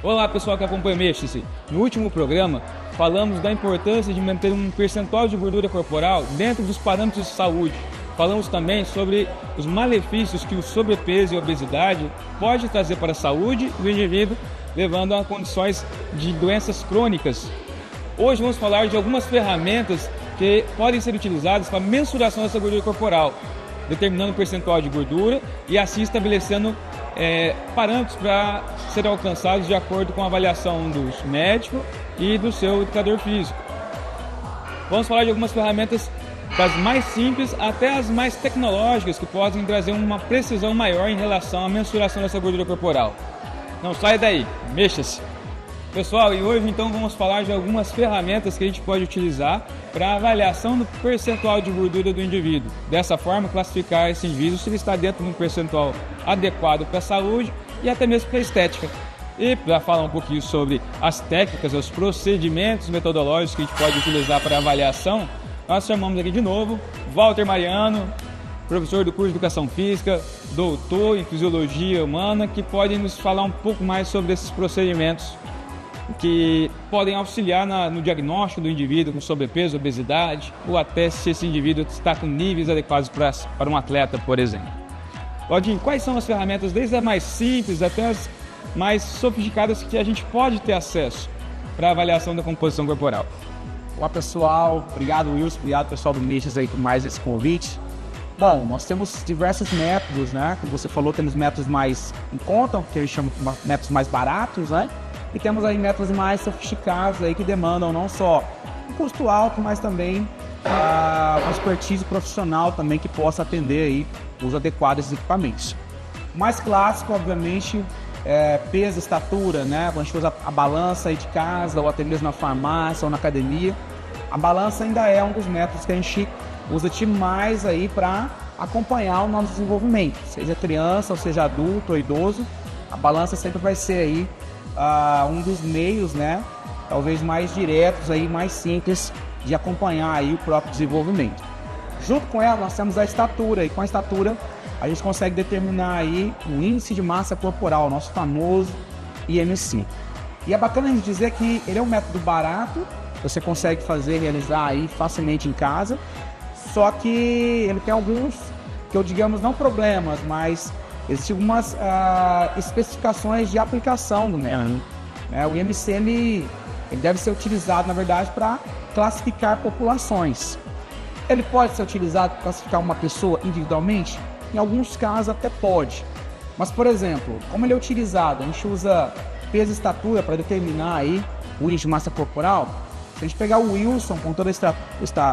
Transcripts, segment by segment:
Olá pessoal que acompanha o Mexa-se. No último programa falamos da importância de manter um percentual de gordura corporal dentro dos parâmetros de saúde. Falamos também sobre os malefícios que o sobrepeso e a obesidade pode trazer para a saúde do indivíduo, levando a condições de doenças crônicas. Hoje vamos falar de algumas ferramentas que podem ser utilizadas para a mensuração dessa gordura corporal, determinando o percentual de gordura e assim estabelecendo parâmetros para serem alcançados de acordo com a avaliação dos médicos e do seu educador físico. Vamos falar de algumas ferramentas das mais simples até as mais tecnológicas que podem trazer uma precisão maior em relação à mensuração dessa gordura corporal. Não saia daí, mexa-se! Pessoal, e hoje então vamos falar de algumas ferramentas que a gente pode utilizar para a avaliação do percentual de gordura do indivíduo. Dessa forma, classificar esse indivíduo se ele está dentro de um percentual adequado para a saúde e até mesmo para a estética. E para falar um pouquinho sobre as técnicas, os procedimentos metodológicos que a gente pode utilizar para avaliação, nós chamamos aqui de novo Walter Mariano, professor do curso de Educação Física, doutor em Fisiologia Humana, que pode nos falar um pouco mais sobre esses procedimentos que podem auxiliar no diagnóstico do indivíduo com sobrepeso, obesidade, ou até se esse indivíduo está com níveis adequados para um atleta, por exemplo. Claudinho, quais são as ferramentas, desde as mais simples até as mais sofisticadas, que a gente pode ter acesso para a avaliação da composição corporal? Olá pessoal, obrigado Wilson, obrigado pessoal do Meixas aí por mais esse convite. Bom, nós temos diversos métodos, né? Como você falou, temos métodos mais em conta, que eles chamam de métodos mais baratos, né? E temos aí métodos mais sofisticados aí que demandam não só um custo alto, mas também uma expertise profissional também que possa atender aí os adequados desses equipamentos. O mais clássico, obviamente, é peso, estatura, né? Quando a gente usa a balança aí de casa ou até mesmo na farmácia ou na academia, a balança ainda é um dos métodos que a gente usa demais aí para acompanhar o nosso desenvolvimento, seja criança ou seja adulto ou idoso, a balança sempre vai ser aí um dos meios, né, talvez mais diretos aí, mais simples de acompanhar aí o próprio desenvolvimento. Junto com ela nós temos a estatura, e com a estatura a gente consegue determinar aí o índice de massa corporal, nosso famoso IMC. E é bacana a gente dizer que ele é um método barato, você consegue realizar aí facilmente em casa, só que ele tem alguns, que eu digamos, não problemas, mas existem algumas especificações de aplicação do método. O IMC ele deve ser utilizado, na verdade, para classificar populações. Ele pode ser utilizado para classificar uma pessoa individualmente? Em alguns casos até pode. Mas, por exemplo, como ele é utilizado, a gente usa peso e estatura para determinar aí o índice de massa corporal. Se a gente pegar o Wilson com toda essa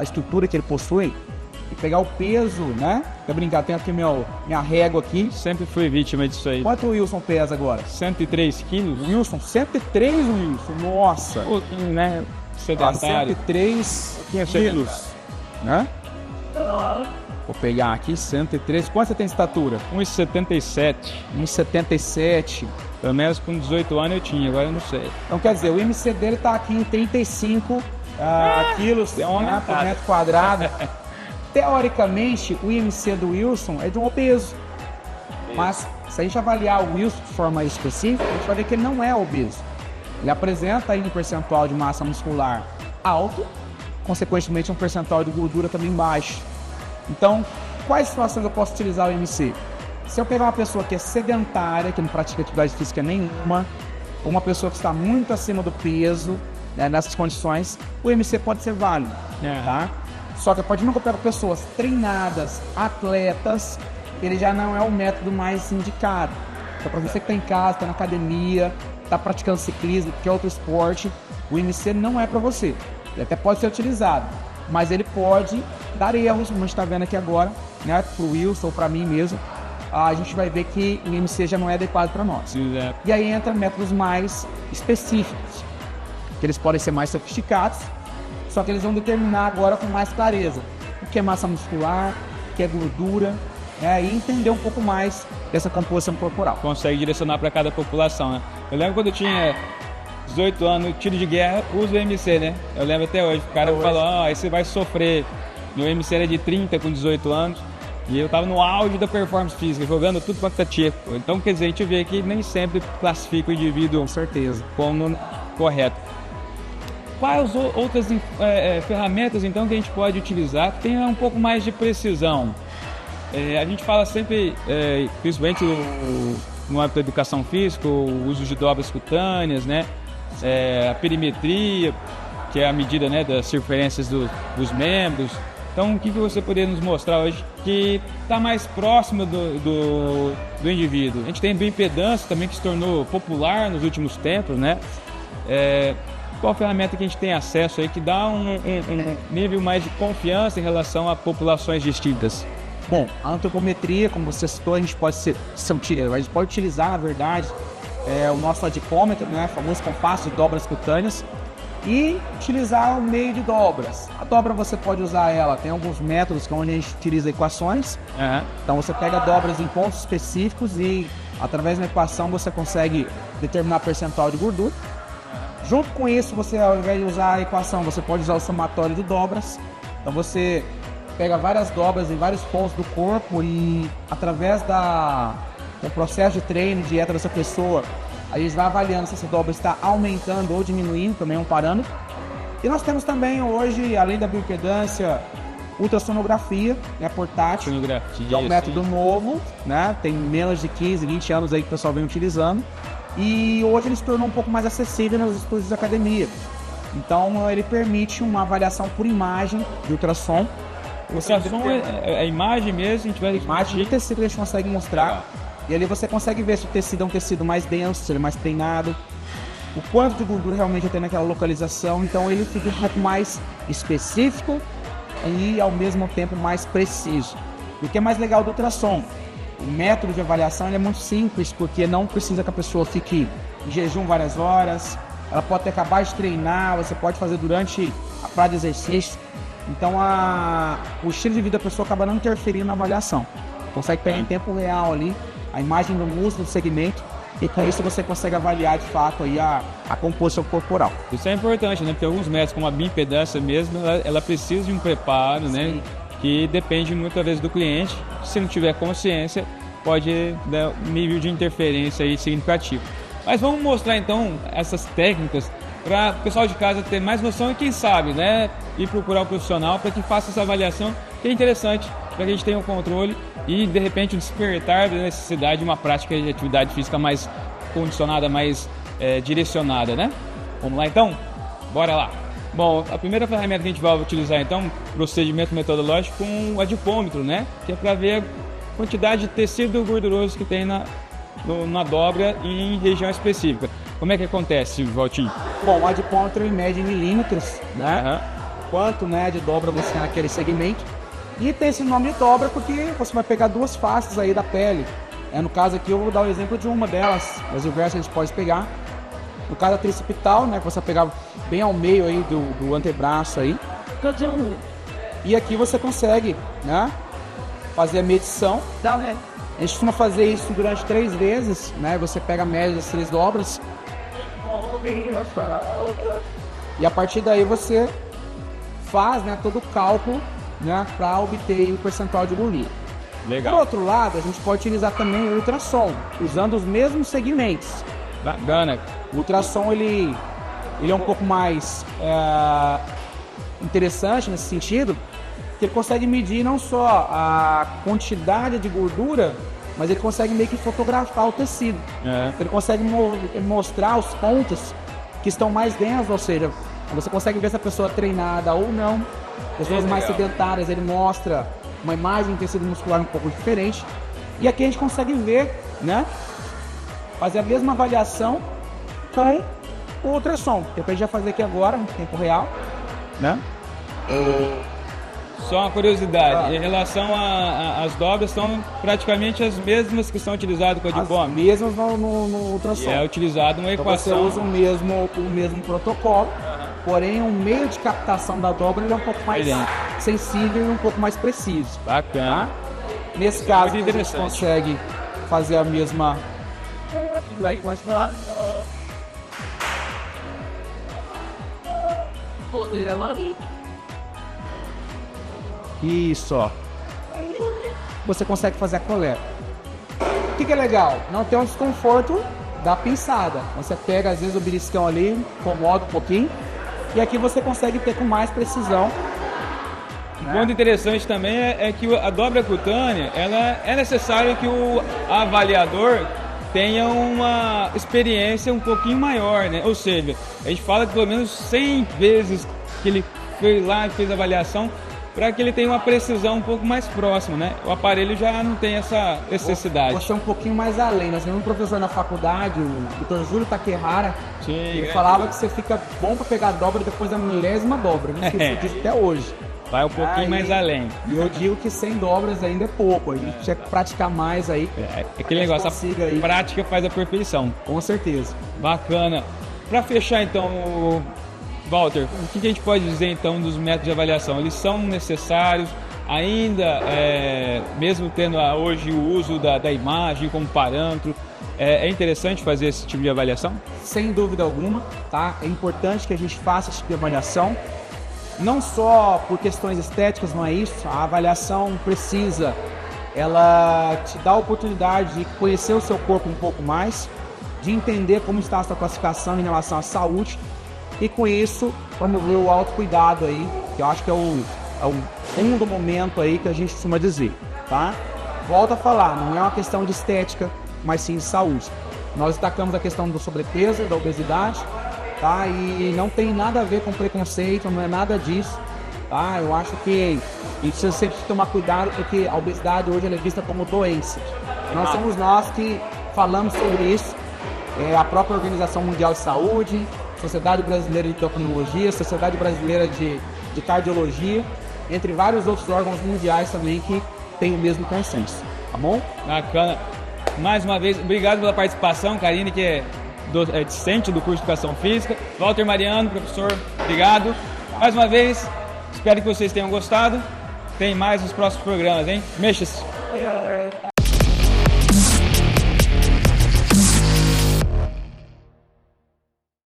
estrutura que ele possui, e pegar o peso, né? Pra brincar, tem aqui minha régua aqui. Sempre fui vítima disso aí. Quanto o Wilson pesa agora? 103 quilos. Wilson, 103, Wilson? Nossa! Um pouquinho, né? Sedentário. 103 quilos, né? Vou pegar aqui, 103. Quanto você tem de estatura? 1,77. 1,77. Pelo menos com 18 anos eu tinha, agora eu não sei. Então quer dizer, o IMC dele tá aqui em 35 quilos por metro quadrado. Teoricamente, o IMC do Wilson é de um obeso. Mas, se a gente avaliar o Wilson de forma específica, a gente vai ver que ele não é obeso. Ele apresenta aí um percentual de massa muscular alto, consequentemente um percentual de gordura também baixo. Então, quais situações eu posso utilizar o IMC? Se eu pegar uma pessoa que é sedentária, que não pratica atividade física nenhuma, ou uma pessoa que está muito acima do peso, né, nessas condições, o IMC pode ser válido, tá? Só que a partir do momento que eu pego pessoas treinadas, atletas, ele já não é o método mais indicado. Então, para você que está em casa, está na academia, está praticando ciclismo, que é outro esporte, o IMC não é para você. Ele até pode ser utilizado, mas ele pode dar erros, como a gente está vendo aqui agora, né, para o Wilson ou para mim mesmo. A gente vai ver que o IMC já não é adequado para nós. Exato. E aí entra métodos mais específicos, que eles podem ser mais sofisticados, só que eles vão determinar agora com mais clareza o que é massa muscular, o que é gordura, e entender um pouco mais dessa composição corporal. Consegue direcionar para cada população, né? Eu lembro quando eu tinha 18 anos, tiro de guerra, uso o IMC, né? Eu lembro até hoje, o cara falou, aí você vai sofrer. Meu IMC era de 30 com 18 anos, E eu estava no auge da performance física, jogando tudo quanto é tipo. Então, quer dizer, a gente vê que nem sempre classifica o indivíduo Com certeza. como correto. Quais outras ferramentas, então, que a gente pode utilizar que tenha um pouco mais de precisão? A gente fala sempre, principalmente no âmbito da educação física, o uso de dobras cutâneas, né? A perimetria, que é a medida, né, das circunferências dos membros. Então, o que você poderia nos mostrar hoje que está mais próximo do indivíduo? A gente tem a bioimpedância também, que se tornou popular nos últimos tempos, né? Qual ferramenta que a gente tem acesso aí que dá um nível mais de confiança em relação a populações distintas? Bom, a antropometria, como você citou, a gente pode utilizar, na verdade, o nosso adipômetro, né, famoso compasso de dobras cutâneas, e utilizar o meio de dobras. A dobra você pode usar ela, tem alguns métodos que é onde a gente utiliza equações. Então você pega dobras em pontos específicos e através da equação você consegue determinar percentual de gordura. Junto com isso, você, ao invés de usar a equação, você pode usar o somatório de dobras. Então você pega várias dobras em vários pontos do corpo e através do processo de treino, dieta dessa pessoa, a gente vai avaliando se essa dobra está aumentando ou diminuindo, também é um parâmetro. E nós temos também hoje, além da bioimpedância, ultrassonografia, né, portátil, que é um método novo, né, tem menos de 15, 20 anos aí que o pessoal vem utilizando. E hoje ele se tornou um pouco mais acessível nos estúdios de academia. Então ele permite uma avaliação por imagem de ultrassom. O ultrassom é a imagem mesmo, a gente vai... Imagem de tecido que a gente consegue mostrar. E ali você consegue ver se o tecido é um tecido mais denso, se ele é mais treinado, o quanto de gordura realmente tem naquela localização. Então ele fica um pouco mais específico e ao mesmo tempo mais preciso. O que é mais legal do ultrassom? O método de avaliação é muito simples, porque não precisa que a pessoa fique em jejum várias horas. Ela pode ter acabado de treinar, você pode fazer durante a prática de exercício. Então o estilo de vida da pessoa acaba não interferindo na avaliação. Consegue pegar em tempo real ali a imagem do músculo, do segmento, e com isso você consegue avaliar de fato aí a composição corporal. Isso é importante, né? Porque alguns métodos, como a bioimpedância mesmo, ela precisa de um preparo, né? Que depende muitas vezes do cliente. Se não tiver consciência, pode dar um nível de interferência aí significativo. Mas vamos mostrar então essas técnicas para o pessoal de casa ter mais noção e quem sabe, né, ir procurar um profissional para que faça essa avaliação, que é interessante, para que a gente tenha um controle e de repente despertar da necessidade de uma prática de atividade física mais condicionada, mais direcionada, né? Vamos lá então? Bora lá! Bom, a primeira ferramenta que a gente vai utilizar então, procedimento metodológico com o adipômetro, né? Que é para ver a quantidade de tecido gorduroso que tem na dobra e em região específica. Como é que acontece, Valtinho? Bom, o adipômetro ele mede em milímetros, né? Quanto, né, de dobra você tem naquele segmento. E tem esse nome de dobra porque você vai pegar duas faces aí da pele. No caso aqui eu vou dar o exemplo de uma delas, mas o resto a gente pode pegar. No caso da tricipital, né, que você vai pegar bem ao meio aí do antebraço aí. E aqui você consegue, né, fazer a medição. A gente costuma fazer isso durante 3 vezes, né? Você pega a média das 3 dobras. E a partir daí você faz, né, todo o cálculo, né, para obter o percentual de gordura. Legal. Por outro lado, a gente pode utilizar também o ultrassom, usando os mesmos segmentos. Bacana. O ultrassom ele é um pouco mais interessante nesse sentido, que ele consegue medir não só a quantidade de gordura, mas ele consegue meio que fotografar o tecido. Ele consegue mostrar os pontos que estão mais densos, ou seja, você consegue ver se a pessoa é treinada ou não. Pessoas mais sedentárias, ele mostra uma imagem de tecido muscular um pouco diferente. E aqui a gente consegue ver, né, fazer a mesma avaliação com o ultrassom. Que a gente vai fazer aqui agora, em tempo real, né? Só uma curiosidade, em relação às dobras, são praticamente as mesmas que são utilizadas com o adipômetro? As mesmas no ultrassom. E é utilizado uma então equação. Você usa o mesmo protocolo, porém o meio de captação da dobra ele é um pouco mais sensível e um pouco mais preciso. Bacana. Tá? Nesse caso, a gente consegue fazer a mesma... Isso, ó. você consegue fazer a coleta. O que é legal? Não tem um desconforto da pinçada. Você pega, às vezes, o beliscão ali, incomoda um pouquinho, e aqui você consegue ter com mais precisão. Um ponto interessante também é que a dobra cutânea, ela é necessário que o avaliador tenha uma experiência um pouquinho maior, né? Ou seja, a gente fala que pelo menos 100 vezes que ele foi lá e fez a avaliação, para que ele tenha uma precisão um pouco mais próxima, né? O aparelho já não tem essa necessidade. Você é um pouquinho mais além. Nós temos um professor na faculdade, o Dr. Júlio Takehara, ele falava que você fica bom para pegar a dobra depois da 1000ª dobra. Não esqueci disso até hoje. Vai um pouquinho mais além. E eu digo que 100 dobras ainda é pouco. A gente tinha que praticar mais aí. É aquele negócio, a prática faz a perfeição. Com certeza. Bacana. Para fechar então, Walter, o que a gente pode dizer então dos métodos de avaliação? Eles são necessários ainda, mesmo tendo hoje o uso da imagem como parâmetro, é interessante fazer esse tipo de avaliação? Sem dúvida alguma, tá? É importante que a gente faça esse tipo de avaliação, não só por questões estéticas, não é isso. A avaliação precisa, ela te dá a oportunidade de conhecer o seu corpo um pouco mais, de entender como está a sua classificação em relação à saúde, e com isso promover o autocuidado aí, que eu acho que é o segundo momento aí que a gente costuma dizer, tá? Volto a falar, não é uma questão de estética, mas sim de saúde. Nós destacamos a questão do sobrepeso, da obesidade, tá? E não tem nada a ver com preconceito, não é nada disso, tá? Eu acho que a gente precisa sempre tomar cuidado, porque a obesidade hoje ela é vista como doença. Nós somos nós que falamos sobre isso, a própria Organização Mundial de Saúde, Sociedade Brasileira de Endocrinologia, Sociedade Brasileira de Cardiologia, entre vários outros órgãos mundiais também que têm o mesmo consenso, tá bom? Bacana. Mais uma vez, obrigado pela participação, Karine, que é discente do curso de Educação Física. Walter Mariano, professor, obrigado. Mais uma vez, espero que vocês tenham gostado. Tem mais nos próximos programas, hein? Mexa-se!